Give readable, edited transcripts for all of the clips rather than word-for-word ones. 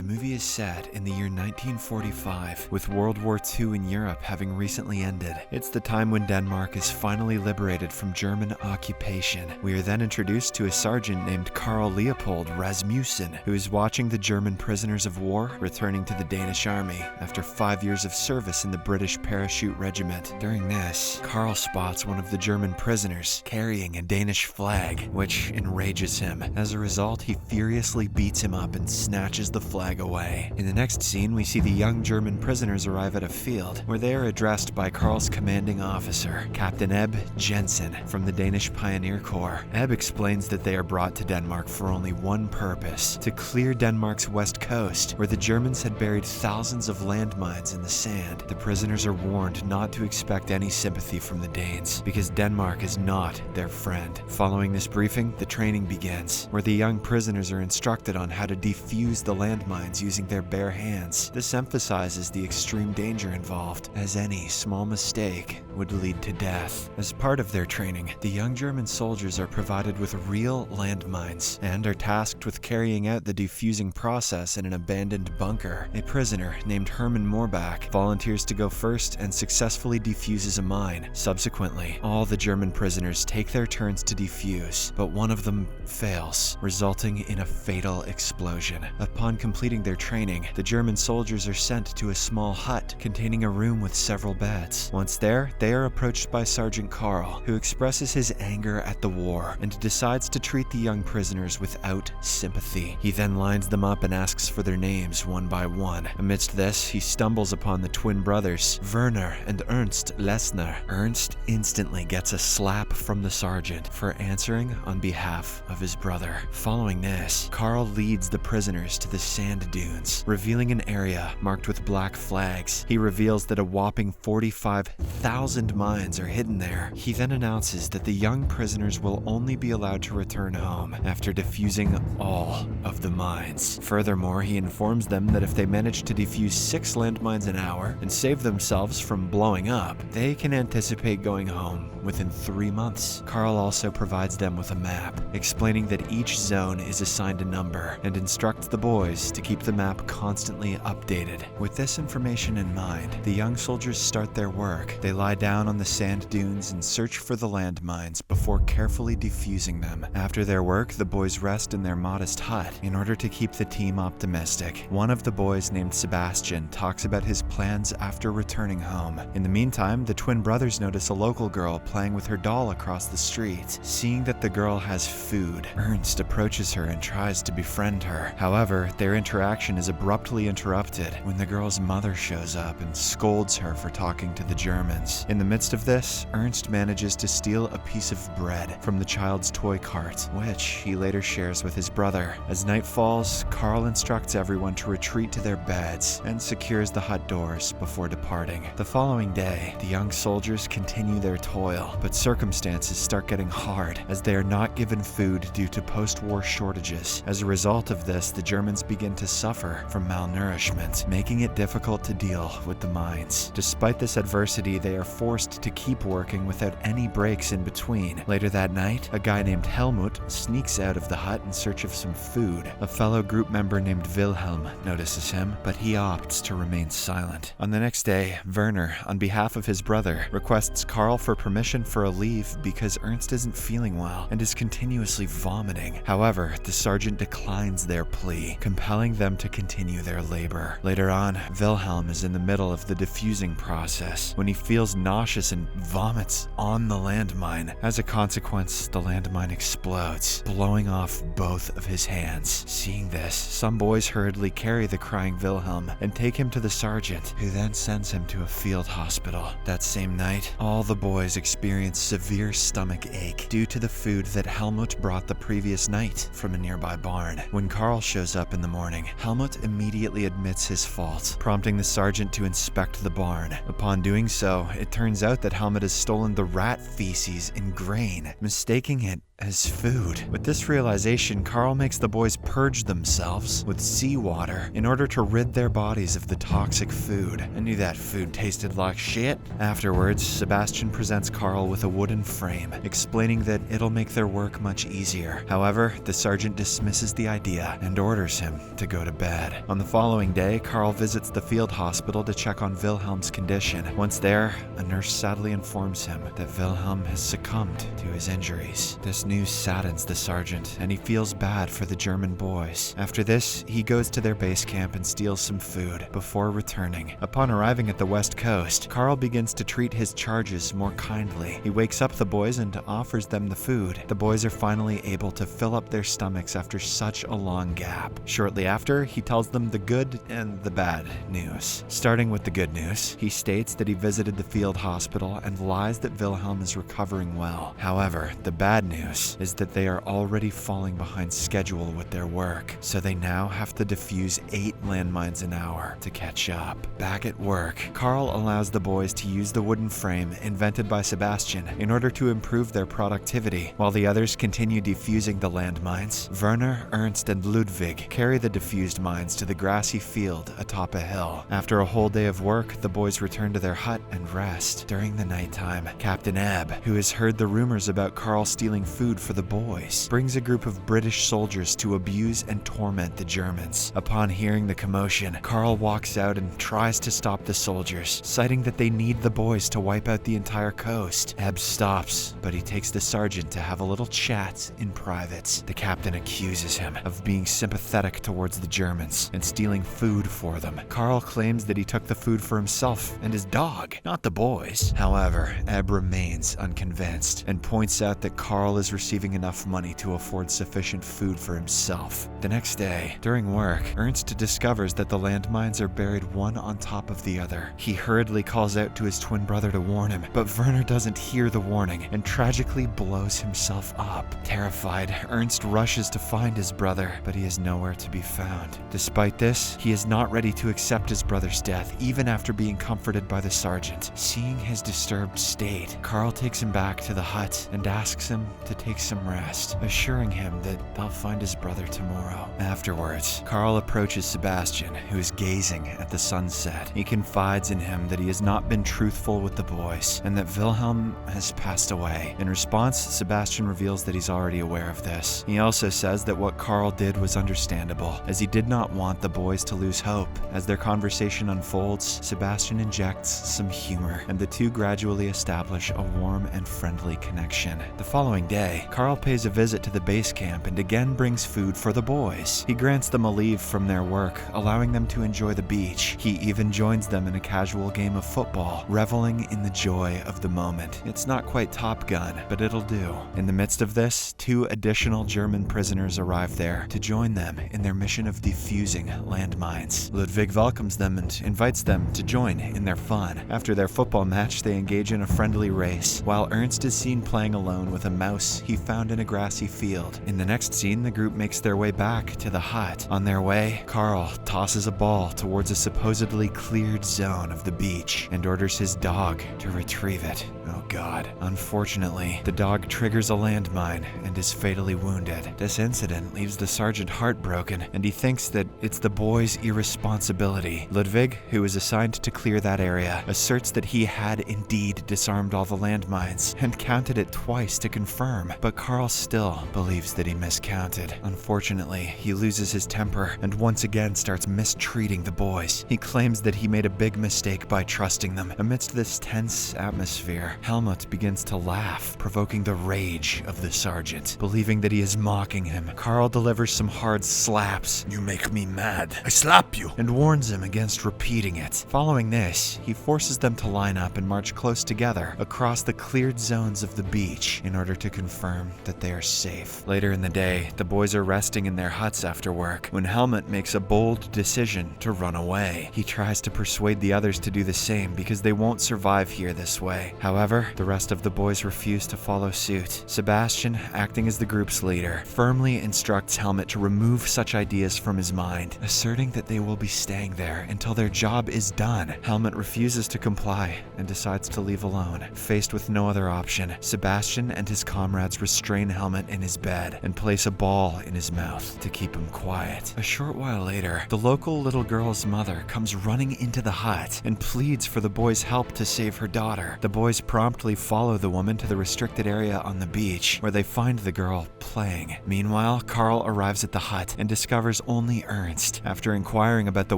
The movie is set in the year 1945, with World War II in Europe having recently ended. It's the time when Denmark is finally liberated from German occupation. We are then introduced to a sergeant named Carl Leopold Rasmussen, who is watching the German prisoners of war returning to the Danish army after 5 years of service in the British Parachute Regiment. During this, Carl spots one of the German prisoners carrying a Danish flag, which enrages him. As a result, he furiously beats him up and snatches the flag away. In the next scene, we see the young German prisoners arrive at a field, where they are addressed by Carl's commanding officer, Captain Eb Jensen from the Danish Pioneer Corps. Eb explains that they are brought to Denmark for only one purpose: to clear Denmark's west coast, where the Germans had buried thousands of landmines in the sand. The prisoners are warned not to expect any sympathy from the Danes, because Denmark is not their friend. Following this briefing, the training begins, where the young prisoners are instructed on how to defuse the landmines using their bare hands. This emphasizes the extreme danger involved, as any small mistake would lead to death. As part of their training, the young German soldiers are provided with real landmines and are tasked with carrying out the defusing process in an abandoned bunker. A prisoner named Herman Moorbach volunteers to go first and successfully defuses a mine. Subsequently, all the German prisoners take their turns to defuse, but one of them fails, resulting in a fatal explosion. Upon completing their training, the German soldiers are sent to a small hut containing a room with several beds. Once there, they are approached by Sergeant Carl, who expresses his anger at the war and decides to treat the young prisoners without sympathy. He then lines them up and asks for their names one by one. Amidst this, he stumbles upon the twin brothers, Werner and Ernst Lessner. Ernst instantly gets a slap from the sergeant for answering on behalf of his brother. Following this, Carl leads the prisoners to the sand dunes, revealing an area marked with black flags. He reveals that a whopping 45,000 mines are hidden there. He then announces that the young prisoners will only be allowed to return home after defusing all of the mines. Furthermore, he informs them that if they manage to defuse 6 landmines an hour and save themselves from blowing up, they can anticipate going home within 3 months. Carl also provides them with a map, explaining that each zone is assigned a number, and instructs the boys to keep the map constantly updated. With this information in mind, the young soldiers start their work. They lie down on the sand dunes and search for the landmines before carefully defusing them. After their work, the boys rest in their modest hut in order to keep the team optimistic. One of the boys, named Sebastian, talks about his plans after returning home. In the meantime, the twin brothers notice a local girl playing with her doll across the street. Seeing that the girl has food, Ernst approaches her and tries to befriend her. However, their interaction is abruptly interrupted when the girl's mother shows up and scolds her for talking to the Germans. In the midst of this, Ernst manages to steal a piece of bread from the child's toy cart, which he later shares with his brother. As night falls, Carl instructs everyone to retreat to their beds and secures the hut doors before departing. The following day, the young soldiers continue their toil, but circumstances start getting hard as they are not given food due to post-war shortages. As a result of this, the Germans begin to suffer from malnourishment, making it difficult to deal with the mines. Despite this adversity, they are forced to keep working without any breaks in between. Later that night, a guy named Helmut sneaks out of the hut in search of some food. A fellow group member named Wilhelm notices him, but he opts to remain silent. On the next day, Werner, on behalf of his brother, requests Carl for permission for a leave because Ernst isn't feeling well and is continuously vomiting. However, the sergeant declines their plea, compelling them to continue their labor. Later on, Wilhelm is in the middle of the defusing process when he feels nauseous and vomits on the landmine. As a consequence, the landmine explodes, blowing off both of his hands. Seeing this, some boys hurriedly carry the crying Wilhelm and take him to the sergeant, who then sends him to a field hospital. That same night, all the boys experience severe stomach ache due to the food that Helmut brought the previous night from a nearby barn. When Carl shows up in the morning, Helmut immediately admits his fault, prompting the sergeant to inspect the barn. Upon doing so, it turns out that Helmut has stolen the rat feces in grain, mistaking it as food. With this realization, Carl makes the boys purge themselves with seawater in order to rid their bodies of the toxic food. I knew that food tasted like shit. Afterwards, Sebastian presents Carl with a wooden frame, explaining that it'll make their work much easier. However, the sergeant dismisses the idea and orders him to go to bed. On the following day, Carl visits the field hospital to check on Wilhelm's condition. Once there, a nurse sadly informs him that Wilhelm has succumbed to his injuries. This news saddens the sergeant, and he feels bad for the German boys. After this, he goes to their base camp and steals some food before returning. Upon arriving at the west coast, Carl begins to treat his charges more kindly. He wakes up the boys and offers them the food. The boys are finally able to fill up their stomachs after such a long gap. Shortly after, he tells them the good and the bad news. Starting with the good news, he states that he visited the field hospital and lies that Wilhelm is recovering well. However, the bad news is that they are already falling behind schedule with their work, so they now have to defuse 8 landmines an hour to catch up. Back at work, Carl allows the boys to use the wooden frame invented by Sebastian in order to improve their productivity. While the others continue defusing the landmines, Werner, Ernst, and Ludwig carry the defused mines to the grassy field atop a hill. After a whole day of work, the boys return to their hut and rest. During the nighttime, Captain Ebb, who has heard the rumors about Carl stealing food for the boys, brings a group of British soldiers to abuse and torment the Germans. Upon hearing the commotion, Carl walks out and tries to stop the soldiers, citing that they need the boys to wipe out the entire coast. Ebb stops, but he takes the sergeant to have a little chat in private. The captain accuses him of being sympathetic towards the Germans and stealing food for them. Carl claims that he took the food for himself and his dog, not the boys. However, Ebb remains unconvinced and points out that Carl is receiving enough money to afford sufficient food for himself. The next day, during work, Ernst discovers that the landmines are buried one on top of the other. He hurriedly calls out to his twin brother to warn him, but Werner doesn't hear the warning and tragically blows himself up. Terrified, Ernst rushes to find his brother, but he is nowhere to be found. Despite this, he is not ready to accept his brother's death, even after being comforted by the sergeant. Seeing his disturbed state, Carl takes him back to the hut and asks him to take some rest, assuring him that they'll find his brother tomorrow. Afterwards, Carl approaches Sebastian, who is gazing at the sunset. He confides in him that he has not been truthful with the boys and that Wilhelm has passed away. In response, Sebastian reveals that he's already aware of this. He also says that what Carl did was understandable, as he did not want the boys to lose hope. As their conversation unfolds, Sebastian injects some humor, and the two gradually establish a warm and friendly connection. The following day, Carl pays a visit to the base camp and again brings food for the boys. He grants them a leave from their work, allowing them to enjoy the beach. He even joins them in a casual game of football, reveling in the joy of the moment. It's not quite Top Gun, but it'll do. In the midst of this, 2 additional German prisoners arrive there to join them in their mission of defusing landmines. Ludwig welcomes them and invites them to join in their fun. After their football match, they engage in a friendly race, while Ernst is seen playing alone with a mouse he found in a grassy field. In the next scene, the group makes their way back to the hut. On their way, Carl tosses a ball towards a supposedly cleared zone of the beach and orders his dog to retrieve it. Oh god. Unfortunately, the dog triggers a landmine and is fatally wounded. This incident leaves the sergeant heartbroken, and he thinks that it's the boys' irresponsibility. Ludwig, who is assigned to clear that area, asserts that he had indeed disarmed all the landmines and counted it twice to confirm, but Carl still believes that he miscounted. Unfortunately, he loses his temper and once again starts mistreating the boys. He claims that he made a big mistake by trusting them. Amidst this tense atmosphere, Helmut begins to laugh, provoking the rage of the sergeant. Believing that he is mocking him, Carl delivers some hard slaps. "You make me mad. I slap you," and warns him against repeating it. Following this, he forces them to line up and march close together across the cleared zones of the beach in order to confirm that they are safe. Later in the day, the boys are resting in their huts after work when Helmut makes a bold decision to run away. He tries to persuade the others to do the same because they won't survive here this way. However, the rest of the boys refuse to follow suit. Sebastian, acting as the group's leader, firmly instructs Helmut to remove such ideas from his mind, asserting that they will be staying there until their job is done. Helmut refuses to comply and decides to leave alone. Faced with no other option, Sebastian and his comrades comrade's restraint helmet in his bed and place a ball in his mouth to keep him quiet. A short while later, the local little girl's mother comes running into the hut and pleads for the boy's help to save her daughter. The boys promptly follow the woman to the restricted area on the beach, where they find the girl playing. Meanwhile, Carl arrives at the hut and discovers only Ernst. After inquiring about the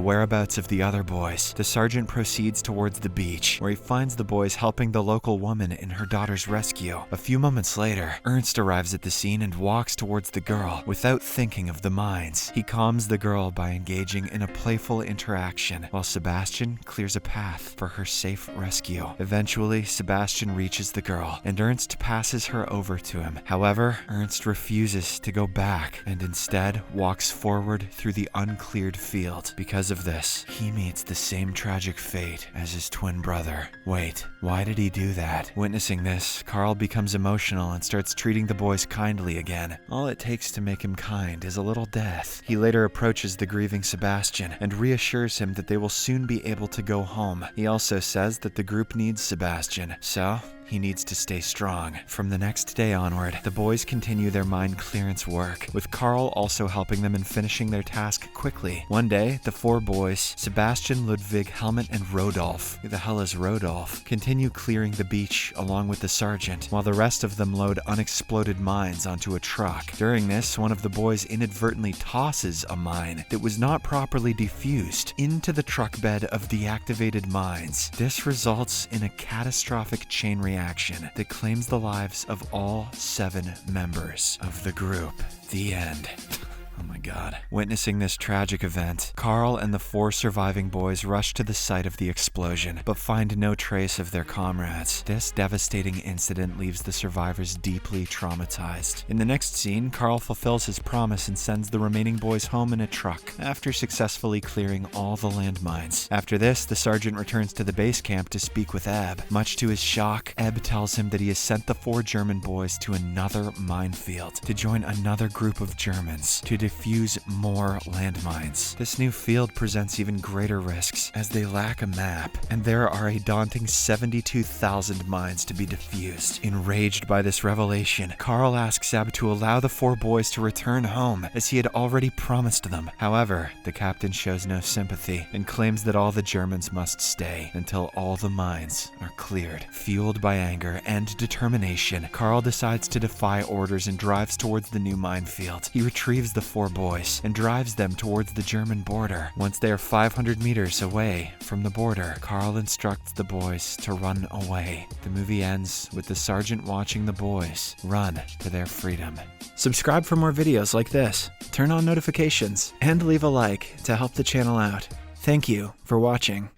whereabouts of the other boys, the sergeant proceeds towards the beach, where he finds the boys helping the local woman in her daughter's rescue. A few moments later, Ernst arrives at the scene and walks towards the girl without thinking of the mines. He calms the girl by engaging in a playful interaction, while Sebastian clears a path for her safe rescue. Eventually, Sebastian reaches the girl, and Ernst passes her over to him. However, Ernst refuses to go back and instead walks forward through the uncleared field. Because of this, he meets the same tragic fate as his twin brother. Wait, why did he do that? Witnessing this, Carl becomes emotional and starts treating the boys kindly again. All it takes to make him kind is a little death. He later approaches the grieving Sebastian and reassures him that they will soon be able to go home. He also says that the group needs Sebastian, so he needs to stay strong. From the next day onward, the boys continue their mine clearance work, with Carl also helping them in finishing their task quickly. One day, the four boys, Sebastian, Ludwig, Helmut, and Rodolf — who the hell is Rodolf — continue clearing the beach along with the sergeant, while the rest of them load unexploded mines onto a truck. During this, one of the boys inadvertently tosses a mine that was not properly defused into the truck bed of deactivated mines. This results in a catastrophic chain reaction that claims the lives of all 7 members of the group. The end. Oh my god. Witnessing this tragic event, Carl and the 4 surviving boys rush to the site of the explosion, but find no trace of their comrades. This devastating incident leaves the survivors deeply traumatized. In the next scene, Carl fulfills his promise and sends the remaining boys home in a truck, after successfully clearing all the landmines. After this, the sergeant returns to the base camp to speak with Ebb. Much to his shock, Ebb tells him that he has sent the 4 German boys to another minefield to join another group of Germans to defuse more landmines. This new field presents even greater risks, as they lack a map, and there are a daunting 72,000 mines to be defused. Enraged by this revelation, Carl asks Ebb to allow the 4 boys to return home, as he had already promised them. However, the captain shows no sympathy, and claims that all the Germans must stay until all the mines are cleared. Fueled by anger and determination, Carl decides to defy orders and drives towards the new minefield. He retrieves the 4 boys and drives them towards the German border. Once they are 500 meters away from the border, Carl instructs the boys to run away. The movie ends with the sergeant watching the boys run to their freedom. Subscribe for more videos like this, turn on notifications, and leave a like to help the channel out. Thank you for watching.